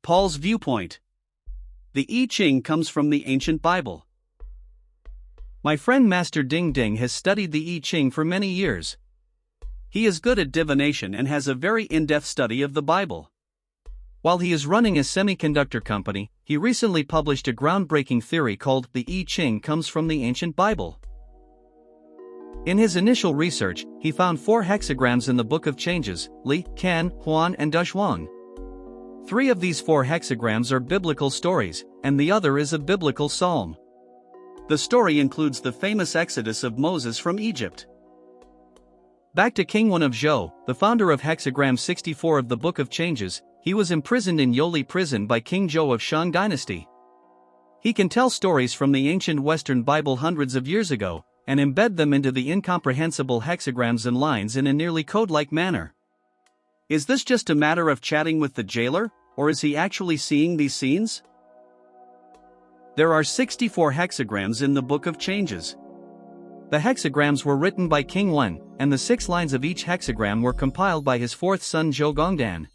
Paul's Viewpoint. The I Ching comes from the ancient Bible. My friend Master Ding Ding has studied the I Ching for many years. He is good at divination and has a very in-depth study of the Bible. While he is running a semiconductor company, he recently published a groundbreaking theory called the I Ching comes from the ancient Bible. In his initial research, he found 4 hexagrams in the Book of Changes: Li, Can, Huan and Dazhuang. 3 of these 4 hexagrams are biblical stories, and the other is a biblical psalm. The story includes the famous exodus of Moses from Egypt. Back to King Wen of Zhou, the founder of Hexagram 64 of the Book of Changes. He was imprisoned in Youli prison by King Zhou of Shang Dynasty. He can tell stories from the ancient Western Bible hundreds of years ago, and embed them into the incomprehensible hexagrams and lines in a nearly code-like manner. Is this just a matter of chatting with the jailer, or is he actually seeing these scenes? There are 64 hexagrams in the Book of Changes. The hexagrams were written by King Wen, and the 6 lines of each hexagram were compiled by his 4th son Zhou Gongdan.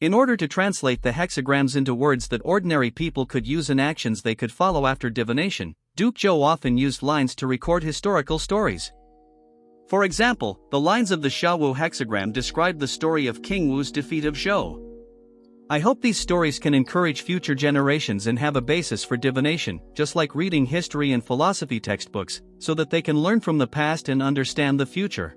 In order to translate the hexagrams into words that ordinary people could use and actions they could follow after divination, Duke Zhou often used lines to record historical stories. For example, the lines of the Xiaowu hexagram describe the story of King Wu's defeat of Zhou. I hope these stories can encourage future generations and have a basis for divination, just like reading history and philosophy textbooks, so that they can learn from the past and understand the future.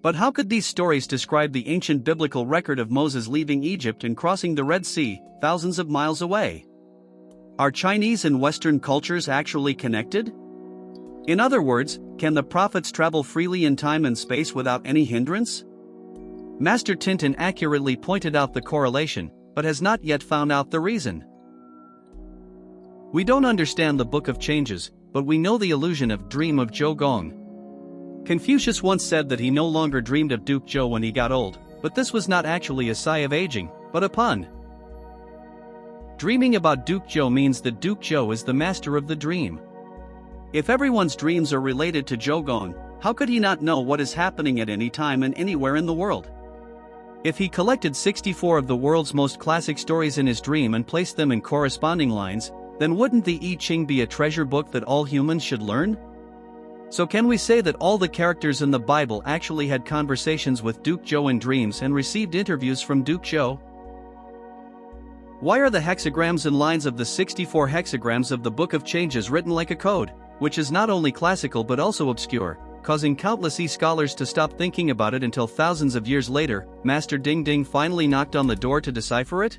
But how could these stories describe the ancient biblical record of Moses leaving Egypt and crossing the Red Sea, thousands of miles away? Are Chinese and Western cultures actually connected? In other words, can the prophets travel freely in time and space without any hindrance? Master Tintin accurately pointed out the correlation, but has not yet found out the reason. We don't understand the Book of Changes, but we know the illusion of dream of Zhou Gong. Confucius once said that he no longer dreamed of Duke Zhou when he got old, but this was not actually a sigh of aging, but a pun. Dreaming about Duke Zhou means that Duke Zhou is the master of the dream. If everyone's dreams are related to Zhou Gong, how could he not know what is happening at any time and anywhere in the world? If he collected 64 of the world's most classic stories in his dream and placed them in corresponding lines, then wouldn't the I Ching be a treasure book that all humans should learn? So can we say that all the characters in the Bible actually had conversations with Duke Zhou in dreams and received interviews from Duke Zhou? Why are the hexagrams and lines of the 64 hexagrams of the Book of Changes written like a code, which is not only classical but also obscure, causing countless scholars to stop thinking about it until thousands of years later, Master Ding Ding finally knocked on the door to decipher it?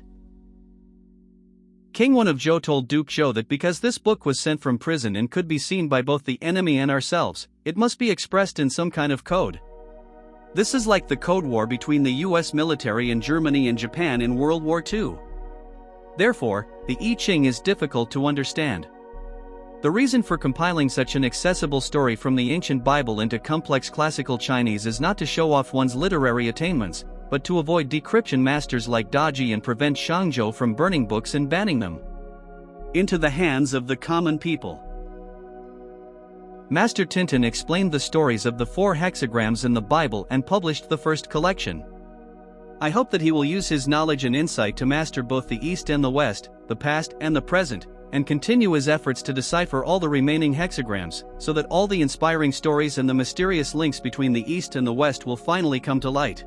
King Wen of Zhou told Duke Zhou that because this book was sent from prison and could be seen by both the enemy and ourselves, it must be expressed in some kind of code. This is like the Code War between the US military and Germany and Japan in World War II. Therefore, the I Ching is difficult to understand. The reason for compiling such an accessible story from the ancient Bible into complex classical Chinese is not to show off one's literary attainments, but to avoid decryption masters like Daji and prevent Shangzhou from burning books and banning them into the hands of the common people. Master Tintin explained the stories of the 4 hexagrams in the Bible and published the first collection. I hope that he will use his knowledge and insight to master both the East and the West, the past and the present, and continue his efforts to decipher all the remaining hexagrams, so that all the inspiring stories and the mysterious links between the East and the West will finally come to light.